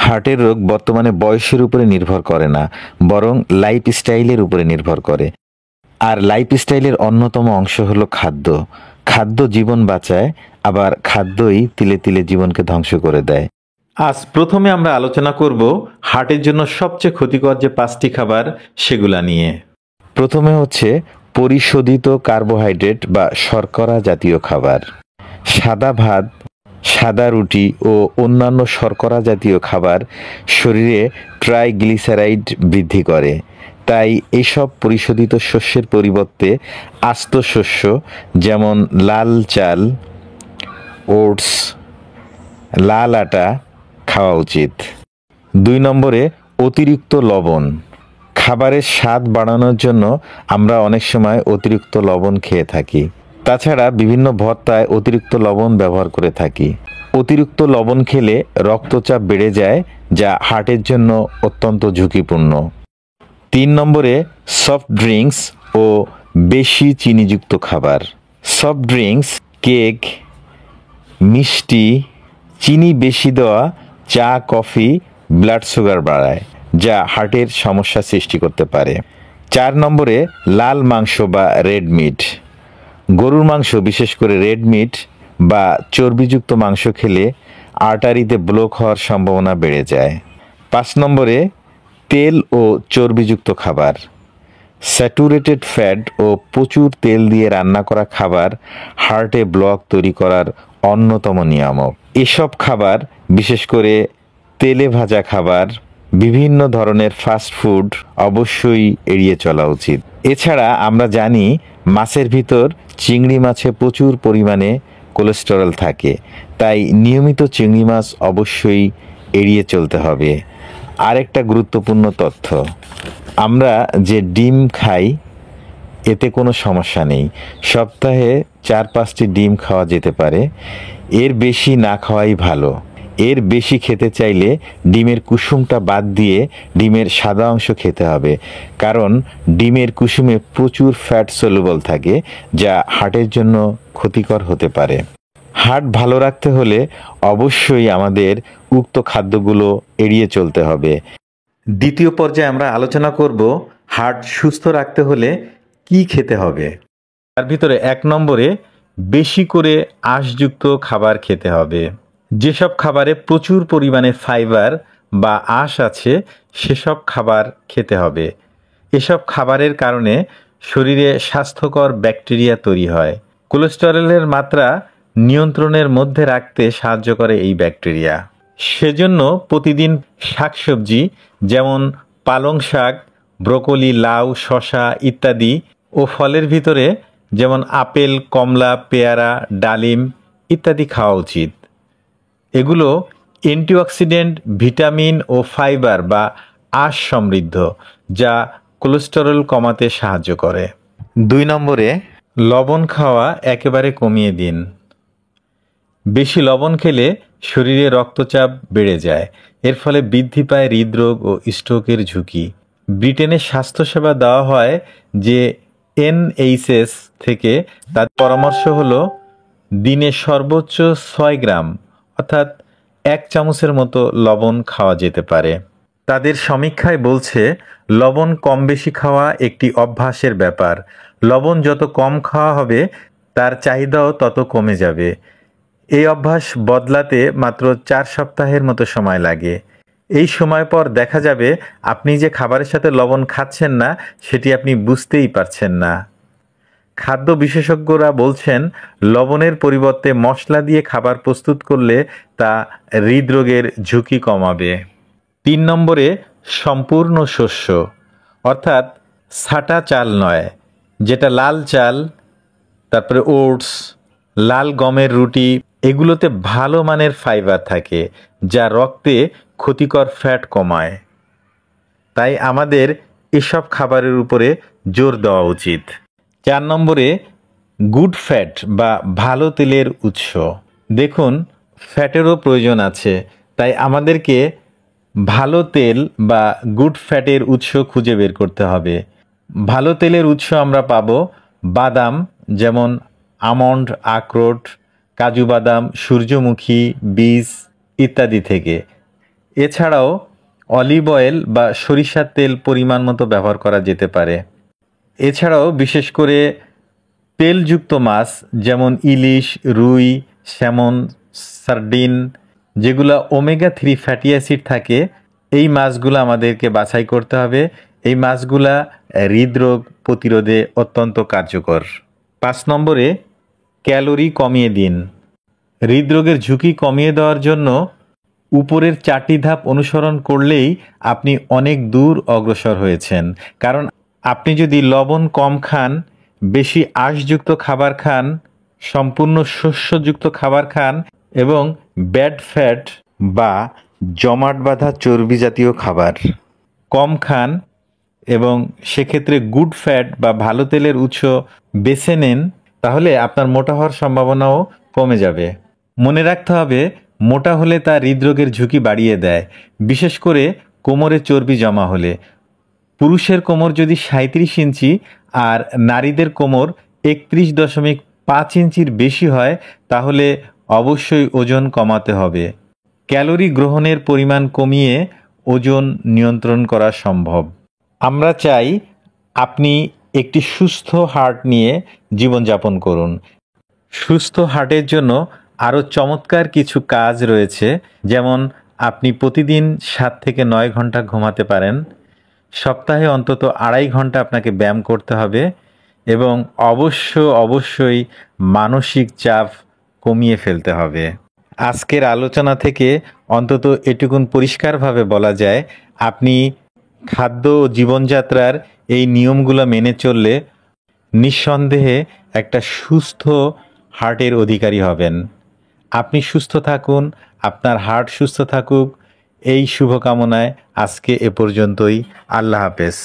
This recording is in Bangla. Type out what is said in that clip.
হার্টের রোগ বর্তমানে বয়সের উপরে নির্ভর করে না, বরং লাইফস্টাইলের উপরে নির্ভর করে। আর লাইফস্টাইলের অন্যতম অংশ হলো খাদ্য। খাদ্য জীবন বাঁচায়, আবার খাদ্যই তিলে তিলে জীবনকে ধ্বংস করে দেয়। আজ প্রথমে আমরা আলোচনা করব হার্টের জন্য সবচেয়ে ক্ষতিকর যে 5টি খাবার সেগুলা নিয়ে। প্রথমে হচ্ছে পরিশোধিত কার্বোহাইড্রেট বা শর্করা জাতীয় খাবার। সাদা ভাত, সাদা রুটি ও অন্যান্য শর্করা জাতীয় খাবার শরীরে ট্রাইগ্লিসারাইড বৃদ্ধি করে। তাই এসব পরিশোধিত শস্যের পরিবর্তে আস্ত শস্য যেমন লাল চাল, ওটস, লাল আটা খাওয়া উচিত। 2 নম্বরে অতিরিক্ত লবণ। খাবারের স্বাদ বাড়ানোর জন্য আমরা অনেক সময় অতিরিক্ত লবণ খেয়ে থাকি। তাছাড়া বিভিন্ন ভর্তায় অতিরিক্ত লবণ ব্যবহার করে থাকি। অতিরিক্ত লবণ খেলে রক্তচাপ বেড়ে যায়, যা হার্টের জন্য অত্যন্ত ঝুঁকিপূর্ণ। 3 নম্বরে সফট ড্রিঙ্কস ও বেশি চিনিযুক্ত খাবার। সফট ড্রিঙ্কস, কেক, মিষ্টি, চিনি বেশি দেওয়া চা, কফি ব্লাড সুগার বাড়ায়, যা হার্টের সমস্যা সৃষ্টি করতে পারে। 4 নম্বরে লাল মাংস বা রেড মিট। গরুর মাংস, বিশেষ করে রেড মিট বা চর্বিযুক্ত মাংস খেলে আর্টারিতে ব্লক হওয়ার সম্ভাবনা বেড়ে যায়। 5 নম্বরে তেল ও চর্বিযুক্ত খাবার। স্যাচুরেটেড ফ্যাট ও প্রচুর তেল দিয়ে রান্না করা খাবার হার্টে ব্লক তৈরি করার অন্যতম নিয়ামক। এসব খাবার, বিশেষ করে তেলে ভাজা খাবার, বিভিন্ন ধরনের ফাস্ট ফুড অবশ্যই এড়িয়ে চলা উচিত। এছাড়া আমরা জানি মাছের ভিতর চিংড়ি মাছে প্রচুর পরিমাণে কোলেস্টেরল থাকে, তাই নিয়মিত চিংড়ি মাছ অবশ্যই এড়িয়ে চলতে হবে। আরেকটা গুরুত্বপূর্ণ তথ্য, আমরা যে ডিম খাই এতে কোনো সমস্যা নেই। সপ্তাহে 4-5টি ডিম খাওয়া যেতে পারে, এর বেশি না খাওয়াই ভালো। এর বেশি খেতে চাইলে ডিমের কুসুমটা বাদ দিয়ে ডিমের সাদা অংশ খেতে হবে, কারণ ডিমের কুসুমে প্রচুর ফ্যাট সলুবল থাকে, যা হার্টের জন্য ক্ষতিকর হতে পারে। হার্ট ভালো রাখতে হলে অবশ্যই আমাদের উক্ত খাদ্যগুলো এড়িয়ে চলতে হবে। দ্বিতীয় পর্যায়ে আমরা আলোচনা করব হার্ট সুস্থ রাখতে হলে কি খেতে হবে। তার ভিতরে 1 নম্বরে বেশি করে আঁশযুক্ত খাবার খেতে হবে। যেসব খাবারে প্রচুর পরিমাণে ফাইবার বা আঁশ আছে সেসব খাবার খেতে হবে। এসব খাবারের কারণে শরীরে স্বাস্থ্যকর ব্যাকটেরিয়া তৈরি হয়। কোলেস্টেরলের মাত্রা নিয়ন্ত্রণের মধ্যে রাখতে সাহায্য করে এই ব্যাকটেরিয়া। সেজন্য প্রতিদিন শাকসবজি যেমন পালং শাক, ব্রোকলি, লাউ, শসা ইত্যাদি ও ফলের ভিতরে যেমন আপেল, কমলা, পেয়ারা, ডালিম ইত্যাদি খাওয়া উচিত। এগুলো অ্যান্টিঅক্সিডেন্ট, ভিটামিন ও ফাইবার বা আঁশ সমৃদ্ধ, যা কোলেস্টেরল কমাতে সাহায্য করে। 2 নম্বরে লবণ খাওয়া একেবারে কমিয়ে দিন। বেশি লবণ খেলে শরীরে রক্তচাপ বেড়ে যায়, এর ফলে বৃদ্ধি পায় হৃদরোগ ও স্ট্রোকের ঝুঁকি। ব্রিটেনে স্বাস্থ্যসেবা দেওয়া হয় যে NHS থেকে, তার পরামর্শ হলো দিনে সর্বোচ্চ 6 গ্রাম অর্থাৎ 1 চামচের মতো লবণ খাওয়া যেতে পারে। তাদের সমীক্ষায় বলছে লবণ কম বেশি খাওয়া একটি অভ্যাসের ব্যাপার। লবণ যত কম খাওয়া হবে তার চাহিদাও তত কমে যাবে। এই অভ্যাস বদলাতে মাত্র 4 সপ্তাহের মতো সময় লাগে। এই সময় পর দেখা যাবে আপনি যে খাবারের সাথে লবণ খাচ্ছেন না সেটি আপনি বুঝতেই পারছেন না। খাদ্য বিশেষজ্ঞরা বলছেন লবণের পরিবর্তে মশলা দিয়ে খাবার প্রস্তুত করলে তা হৃদরোগের ঝুঁকি কমাবে। 3 নম্বরে সম্পূর্ণ শস্য অর্থাৎ ছাটা চাল নয়, যেটা লাল চাল, তারপরে ওটস, লাল গমের রুটি, এগুলোতে ভালো মানের ফাইবার থাকে যা রক্তে ক্ষতিকর ফ্যাট কমায়। তাই আমাদের এসব খাবারের উপরে জোর দেওয়া উচিত। 4 নম্বরে গুড ফ্যাট বা ভালো তেলের উৎস। দেখুন, ফ্যাটেরও প্রয়োজন আছে, তাই আমাদেরকে ভালো তেল বা গুড ফ্যাটের উৎস খুঁজে বের করতে হবে। ভালো তেলের উৎস আমরা পাবো বাদাম, যেমন আমন্ড, আখরোট, কাজু বাদাম, সূর্যমুখী বীজ ইত্যাদি থেকে। এছাড়াও অলিভ অয়েল বা সরিষার তেল পরিমাণ মতো ব্যবহার করা যেতে পারে। এছাড়াও বিশেষ করে তেলযুক্ত মাছ যেমন ইলিশ, রুই, স্যামন, সার্ডিন, যেগুলো ওমেগা-3 ফ্যাটি অ্যাসিড থাকে, এই মাছগুলো আমাদেরকে বাছাই করতে হবে। এই মাছগুলা হৃদরোগ প্রতিরোধে অত্যন্ত কার্যকর। 5 নম্বরে ক্যালোরি কমিয়ে দিন। হৃদরোগের ঝুঁকি কমিয়ে দেওয়ার জন্য উপরের 4টি ধাপ অনুসরণ করলেই আপনি অনেক দূর অগ্রসর হয়েছেন। কারণ আপনি যদি লবণ কম খান, বেশি আঁশযুক্ত খাবার খান, সম্পূর্ণ শস্যযুক্ত খাবার খান এবং ব্যাড ফ্যাট বা জমাট বাঁধা চর্বি জাতীয় খাবার কম খান এবং সেক্ষেত্রে গুড ফ্যাট বা ভালো তেলের উৎস বেছে নেন, তাহলে আপনার মোটা হওয়ার সম্ভাবনাও কমে যাবে। মনে রাখতে হবে, মোটা হলে তা হৃদরোগের ঝুঁকি বাড়িয়ে দেয়, বিশেষ করে কোমরে চর্বি জমা হলে। পুরুষের কোমর যদি 37 ইঞ্চি আর নারীদের কোমর 31.5 ইঞ্চির বেশি হয়, তাহলে অবশ্যই ওজন কমাতে হবে। ক্যালোরি গ্রহণের পরিমাণ কমিয়ে ওজন নিয়ন্ত্রণ করা সম্ভব। আমরা চাই আপনি একটি সুস্থ হার্ট নিয়ে জীবনযাপন করুন। সুস্থ হার্টের জন্য আরও চমৎকার কিছু কাজ রয়েছে, যেমন আপনি প্রতিদিন 7 থেকে 9 ঘন্টা ঘুমাতে পারেন, সপ্তাহে অন্তত 2.5 ঘন্টা আপনাকে ব্যায়াম করতে হবে এবং অবশ্যই মানসিক চাপ কমিয়ে ফেলতে হবে। আজকের আলোচনা থেকে অন্তত এটুকুন পরিষ্কারভাবে বলা যায়, আপনি খাদ্য ও জীবনযাত্রার এই নিয়মগুলো মেনে চললে নিঃসন্দেহে একটা সুস্থ হার্টের অধিকারী হবেন। আপনি সুস্থ থাকুন, আপনার হার্ট সুস্থ থাকুক, এই শুভকামনায় আজকে এ পর্যন্তই। আল্লাহ হাফেজ।